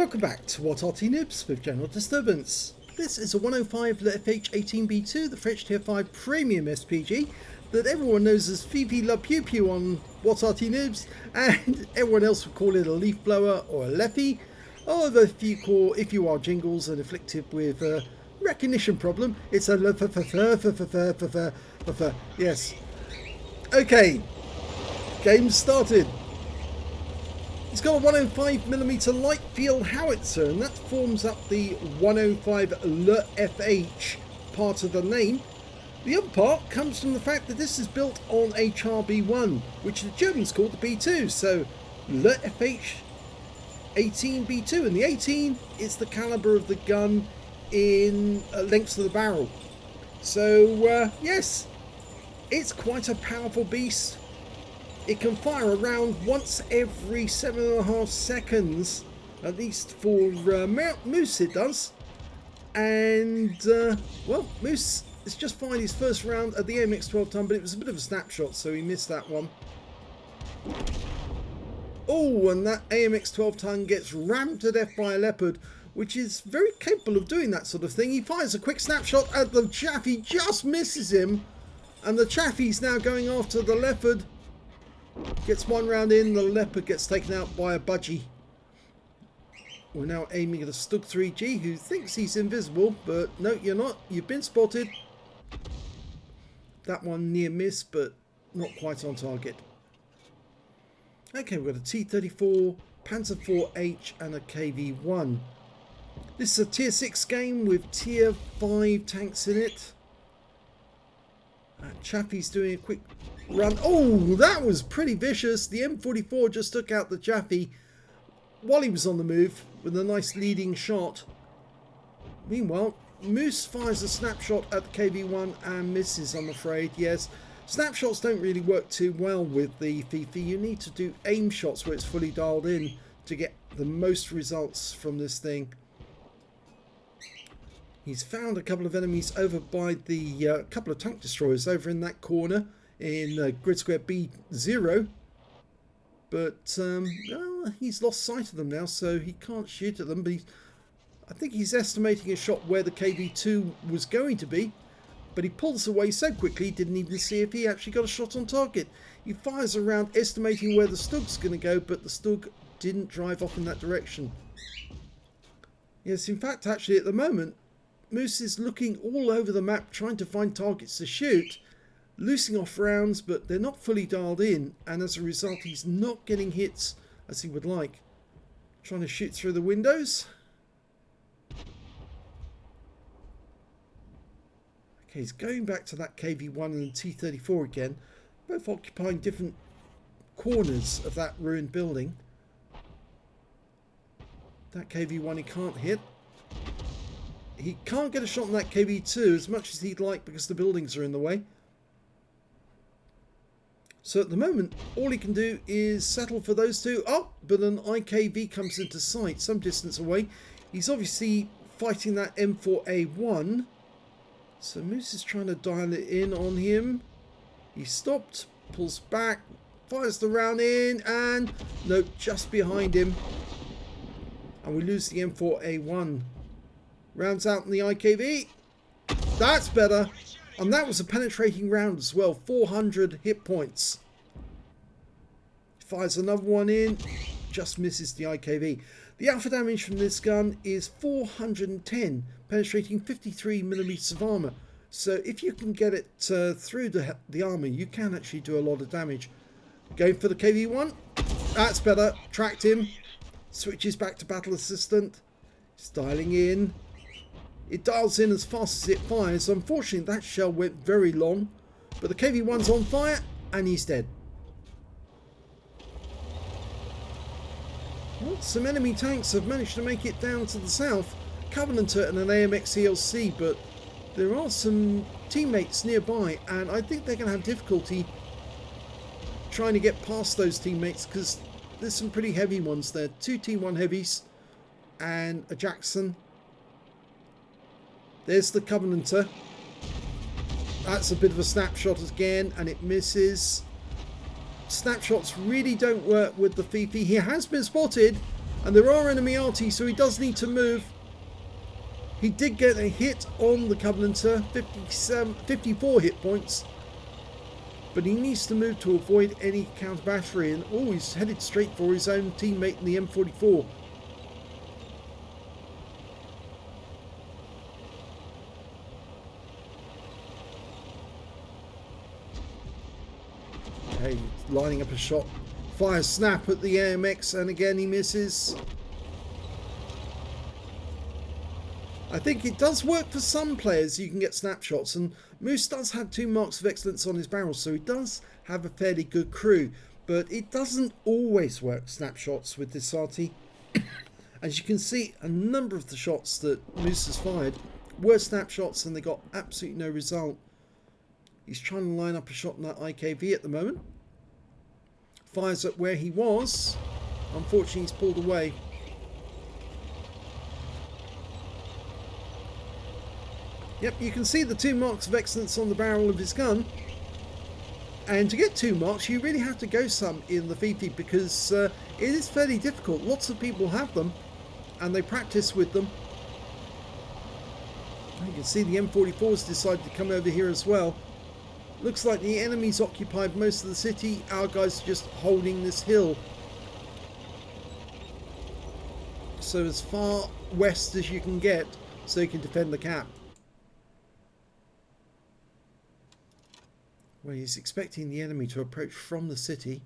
Welcome back to What Arty Noobs with General Disturbance. This is a 105 leFH18B2, the French Tier 5 Premium SPG that everyone knows as Fifi La Pew Pew on What Arty Noobs, and everyone else would call it a leaf blower or a leFhy, or if you are jingles and afflicted with a recognition problem, it's a yes. Okay, game started. It's got a 105mm light field howitzer, and that forms up the 105 leFH part of the name. The other part comes from the fact that this is built on HRB1, which the Germans called the B2, so leFH18B2, and the 18 is the caliber of the gun in length of the barrel. So yes, it's quite a powerful beast. It can fire a round once every 7.5 seconds, at least for Moose it does. And, well, Moose has just fired his first round at the AMX-12 ton, but it was a bit of a snapshot, so he missed that one. Oh, and that AMX-12 ton gets rammed to death by a Leopard, which is very capable of doing that sort of thing. He fires a quick snapshot at the Chaffee, just misses him, and the Chaffee's now going after the Leopard. Gets one round in, the Leopard gets taken out by a budgie. We're now aiming at a Stug 3G who thinks he's invisible, but no, you're not. You've been spotted. That one near miss, but not quite on target. Okay, we've got a T-34, Panzer 4H and a KV-1. This is a Tier 6 game with Tier 5 tanks in it. Chaffee's doing a quick run. Oh, that was pretty vicious. The M44 just took out the Chaffee while he was on the move with a nice leading shot. Meanwhile, Moose fires a snapshot at the KV-1 and misses, I'm afraid. Yes, snapshots don't really work too well with the Fifi. You need to do aim shots where it's fully dialed in to get the most results from this thing. He's found a couple of enemies over by the couple of tank destroyers over in that corner in grid square B0. But well, he's lost sight of them now, so he can't shoot at them. But I think he's estimating a shot where the KV-2 was going to be. But he pulls away so quickly, he didn't even see if he actually got a shot on target. He fires around estimating where the Stug's going to go, but the Stug didn't drive off in that direction. Yes, in fact, actually, at the moment, Moose is looking all over the map trying to find targets to shoot, loosing off rounds, but they're not fully dialed in, and as a result he's not getting hits as he would like. Trying to shoot through the windows. Okay, he's going back to that KV-1 and the T-34 again, both occupying different corners of that ruined building. That KV-1 he can't hit. He can't get a shot on that KV-2 as much as he'd like because the buildings are in the way. So at the moment, all he can do is settle for those two. Oh, but an IKV comes into sight some distance away. He's obviously fighting that M4A1. So Moose is trying to dial it in on him. He stopped, pulls back, fires the round in, and no, just behind him. And we lose the M4A1. Rounds out in the IKV. That's better. And that was a penetrating round as well. 400 hit points. Fires another one in. Just misses the IKV. The alpha damage from this gun is 410. Penetrating 53mm of armor. So if you can get it through the armor, you can actually do a lot of damage. Going for the KV-1. That's better. Tracked him. Switches back to battle assistant. Styling in. It dials in as fast as it fires. Unfortunately, that shell went very long. But the KV-1's on fire, and he's dead. Well, some enemy tanks have managed to make it down to the south. Covenanter and an AMX ELC, but there are some teammates nearby, and I think they're going to have difficulty trying to get past those teammates, because there's some pretty heavy ones there. 2 T1 heavies and a Jackson. There's the Covenanter. That's a bit of a snapshot again, and it misses. Snapshots really don't work with the Fifi. He has been spotted. And there are enemy Arty, so he does need to move. He did get a hit on the Covenanter, 54 hit points. But he needs to move to avoid any counter battery, and he's headed straight for his own teammate in the M44. Okay, lining up a shot. Fires snap at the AMX, and again he misses. I think it does work for some players. You can get snapshots, and Moose does have 2 marks of excellence on his barrel, so he does have a fairly good crew, but it doesn't always work, snapshots, with this Arty. As you can see, a number of the shots that Moose has fired were snapshots, and they got absolutely no result. He's trying to line up a shot in that IKV at the moment. Fires at where he was. Unfortunately, he's pulled away. Yep, you can see the 2 marks of excellence on the barrel of his gun. And to get 2 marks, you really have to go some in the Fifi, because it is fairly difficult. Lots of people have them, and they practice with them. You can see the M44's decided to come over here as well. Looks like the enemy's occupied most of the city. Our guys are just holding this hill. So as far west as you can get, so you can defend the cap. Well, he's expecting the enemy to approach from the city.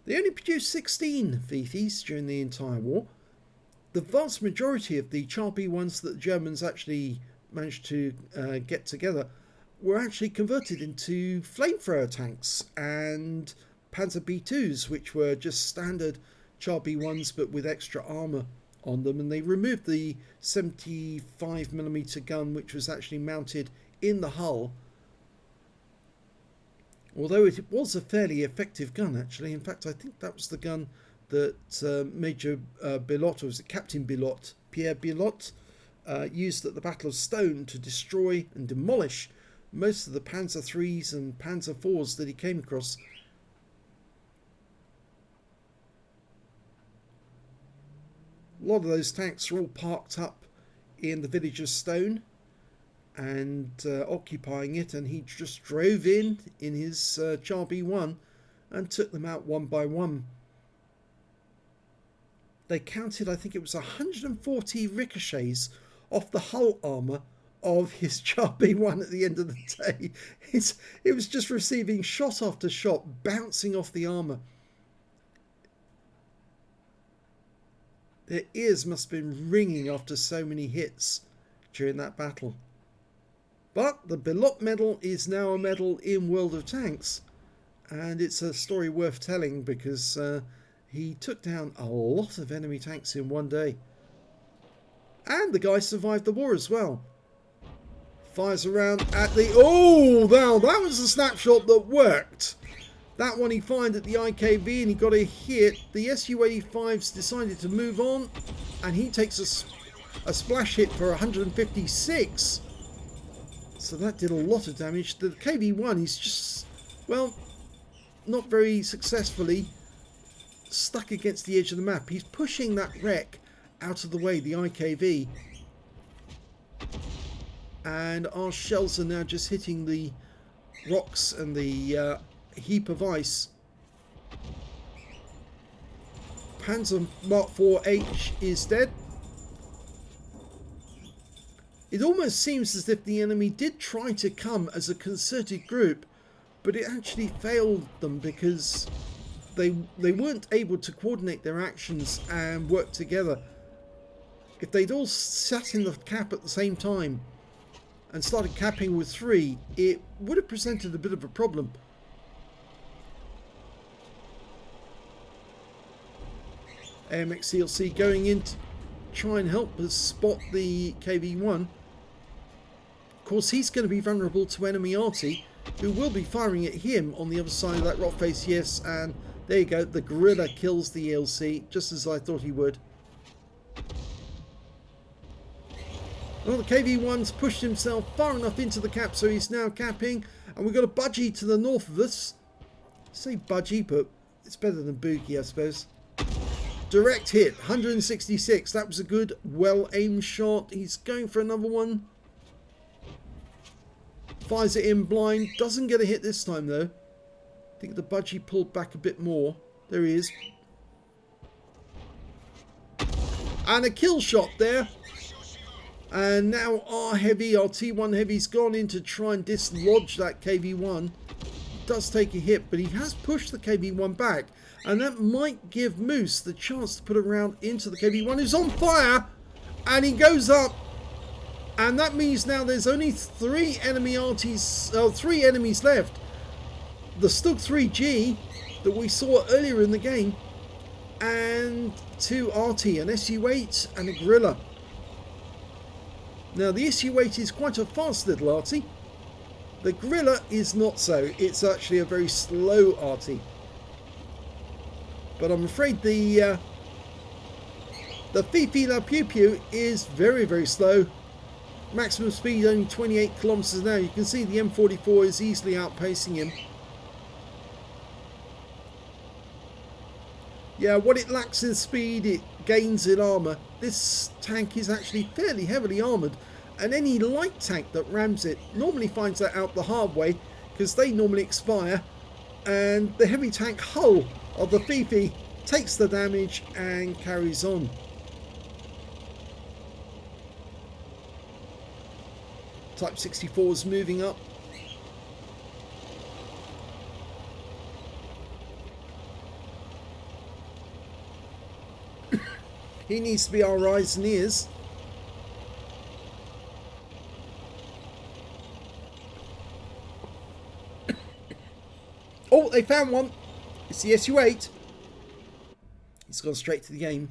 They only produced 16 Fifis during the entire war. The vast majority of the Char B1s that the Germans actually managed to get together were actually converted into flamethrower tanks and Panzer B2s, which were just standard Char B1s but with extra armour on them, and they removed the 75mm gun, which was actually mounted in the hull. Although it was a fairly effective gun, actually. In fact, I think that was the gun that Major Bellot, or was it Captain Bellot, Pierre Bellot, used at the Battle of Stone to destroy and demolish most of the Panzer IIIs and Panzer IVs that he came across. A lot of those tanks are all parked up in the village of Stone and occupying it, and he just drove in his Char B1 and took them out one by one. They counted, I think it was 140 ricochets off the hull armour of his Char B1 at the end of the day. It was just receiving shot after shot, bouncing off the armour. Their ears must have been ringing after so many hits during that battle. But the Bellot Medal is now a medal in World of Tanks, and it's a story worth telling because he took down a lot of enemy tanks in one day. And the guy survived the war as well. Fires around at the... Oh, now that was a snapshot that worked. That one he fired at the IKV and he got a hit. The Su-85's decided to move on, and he takes a splash hit for 156. So that did a lot of damage. The KV-1 is just, well, not very successfully stuck against the edge of the map. He's pushing that wreck out of the way, the IKV. And our shells are now just hitting the rocks and the heap of ice. Panzer Mark IV-H is dead. It almost seems as if the enemy did try to come as a concerted group, but it actually failed them because they weren't able to coordinate their actions and work together. If they'd all sat in the cap at the same time and started capping with 3, it would have presented a bit of a problem. AMX CLC going in to try and help us spot the KV-1. Of course, he's going to be vulnerable to enemy Arty, who will be firing at him on the other side of that rock face. Yes, and there you go. The gorilla kills the ELC, just as I thought he would. Well, the KV-1's pushed himself far enough into the cap, so he's now capping. And we've got a budgie to the north of us. I say budgie, but it's better than boogie, I suppose. Direct hit, 166. That was a good, well-aimed shot. He's going for another one. Fires it in blind. Doesn't get a hit this time, though. I think the budgie pulled back a bit more. There he is. And a kill shot there. And now our T1 Heavy's gone in to try and dislodge that KV-1. Does take a hit, but he has pushed the KV-1 back. And that might give Moose the chance to put a round into the KV-1, who's on fire. And he goes up. And that means now there's only three enemies left. The Stug 3G that we saw earlier in the game. And two Arty, an SU-8 and a Gorilla. Now the SU-8 is quite a fast little Arty. The Gorilla is not so. It's actually a very slow Arty. But I'm afraid the Fifi La Pew Pew is very, very slow. Maximum speed only 28 kilometers an hour. You can see the M44 is easily outpacing him. Yeah, what it lacks in speed, it gains in armor. This tank is actually fairly heavily armored, and any light tank that rams it normally finds that out the hard way, because they normally expire, and the heavy tank hull of the Fifi takes the damage and carries on. Type 64 is moving up. He needs to be our eyes and ears. Oh, they found one. It's the SU-8. He's gone straight to the game.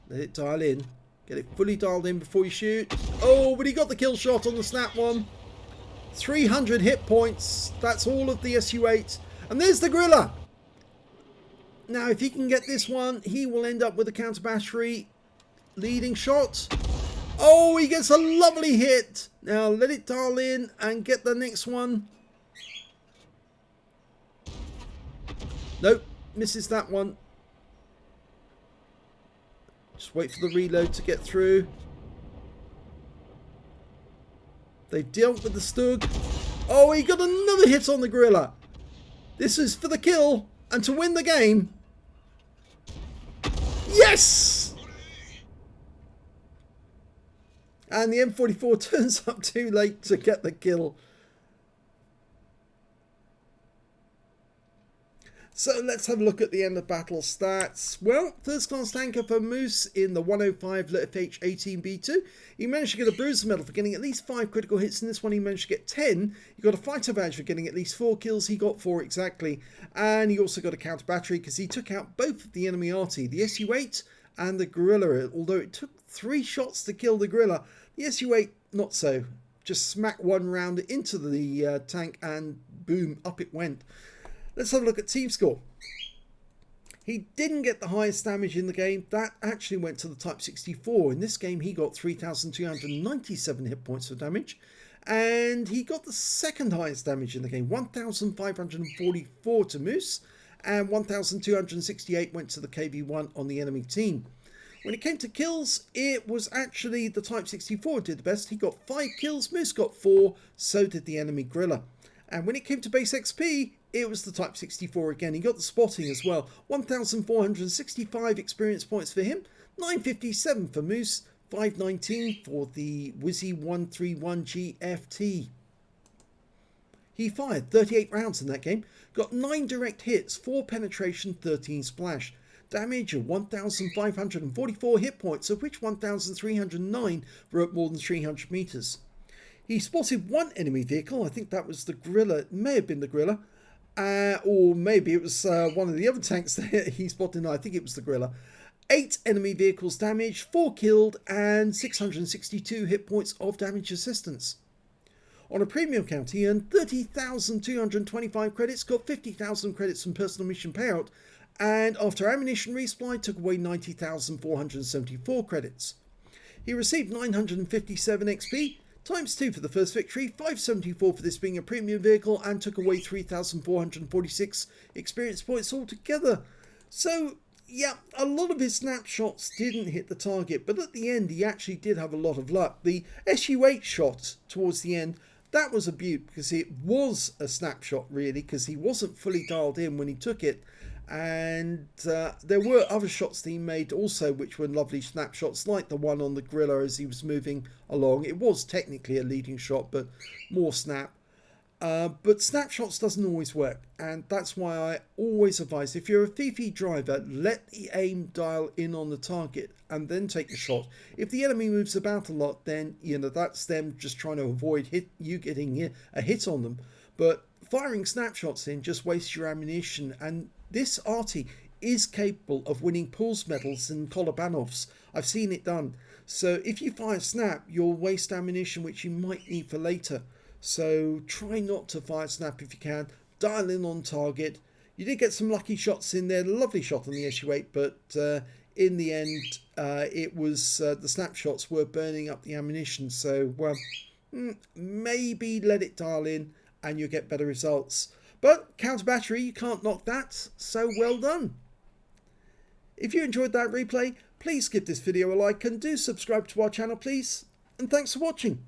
Let it dial in. Get it fully dialed in before you shoot. Oh, but he got the kill shot on the snap one. 300 hit points. That's all of the SU-8. And there's the Gorilla. Now, if he can get this one, he will end up with a counter battery. Leading shot. Oh, he gets a lovely hit. Now, let it dial in and get the next one. Nope, misses that one. Just wait for the reload to get through. They've dealt with the Stug. Oh, he got another hit on the Gorilla. This is for the kill and to win the game. Yes! And the M44 turns up too late to get the kill. So let's have a look at the end of battle stats. Well, first class tanker for Moose in the 105 leFH18B2. He managed to get a Bruiser Medal for getting at least 5 critical hits. In this one he managed to get 10. He got a Fighter Badge for getting at least 4 kills. He got 4 exactly. And he also got a counter battery because he took out both of the enemy Arty, the SU-8 and the Gorilla. Although it took 3 shots to kill the Gorilla, the SU-8 not so. Just smacked one round into the tank and boom, up it went. Let's have a look at team score. He didn't get the highest damage in the game. That actually went to the Type 64. In this game, he got 3,297 hit points of damage. And he got the second highest damage in the game, 1,544 to Moose. And 1,268 went to the KV-1 on the enemy team. When it came to kills, it was actually the Type 64 did the best. He got 5 kills, Moose got 4, so did the enemy Gorilla. And when it came to base XP, it was the Type 64 again. He got the spotting as well. 1,465 experience points for him. 957 for Moose. 519 for the Wizzy 131 GFT. He fired 38 rounds in that game. Got 9 direct hits, 4 penetration, 13 splash. Damage of 1,544 hit points, of which 1,309 were at more than 300 meters. He spotted 1 enemy vehicle. I think that was the Gorilla. It may have been the Gorilla. Or maybe it was one of the other tanks that he spotted. No, I think it was the Gorilla. 8 enemy vehicles damaged, 4 killed, and 662 hit points of damage assistance. On a premium count, he earned 30,225 credits, got 50,000 credits from personal mission payout, and after ammunition resupply, took away 90,474 credits. He received 957 XP, times 2 for the first victory, 574 for this being a premium vehicle, and took away 3,446 experience points altogether. So, yeah, a lot of his snapshots didn't hit the target, but at the end he actually did have a lot of luck. The SU8 shot towards the end, that was a beaut, because it was a snapshot really, because he wasn't fully dialed in when he took it. And there were other shots that he made also which were lovely snapshots, like the one on the Gorilla as he was moving along. It was technically a leading shot, but more snap. But snapshots doesn't always work, and that's why I always advise, if you're a FIFI driver, let the aim dial in on the target and then take the shot. If the enemy moves about a lot, then you know that's them just trying to avoid you getting a hit on them. But firing snapshots in just wastes your ammunition, and this Arty is capable of winning pools medals and Kolobanovs. I've seen it done. So if you fire snap, you'll waste ammunition which you might need for later. So try not to fire snap if you can. Dial in on target. You did get some lucky shots in there. Lovely shot on the SU8, but in the end, it was the snapshots were burning up the ammunition. So maybe let it dial in and you'll get better results. But counter battery, you can't knock that, so well done. If you enjoyed that replay, please give this video a like and do subscribe to our channel, please. And thanks for watching.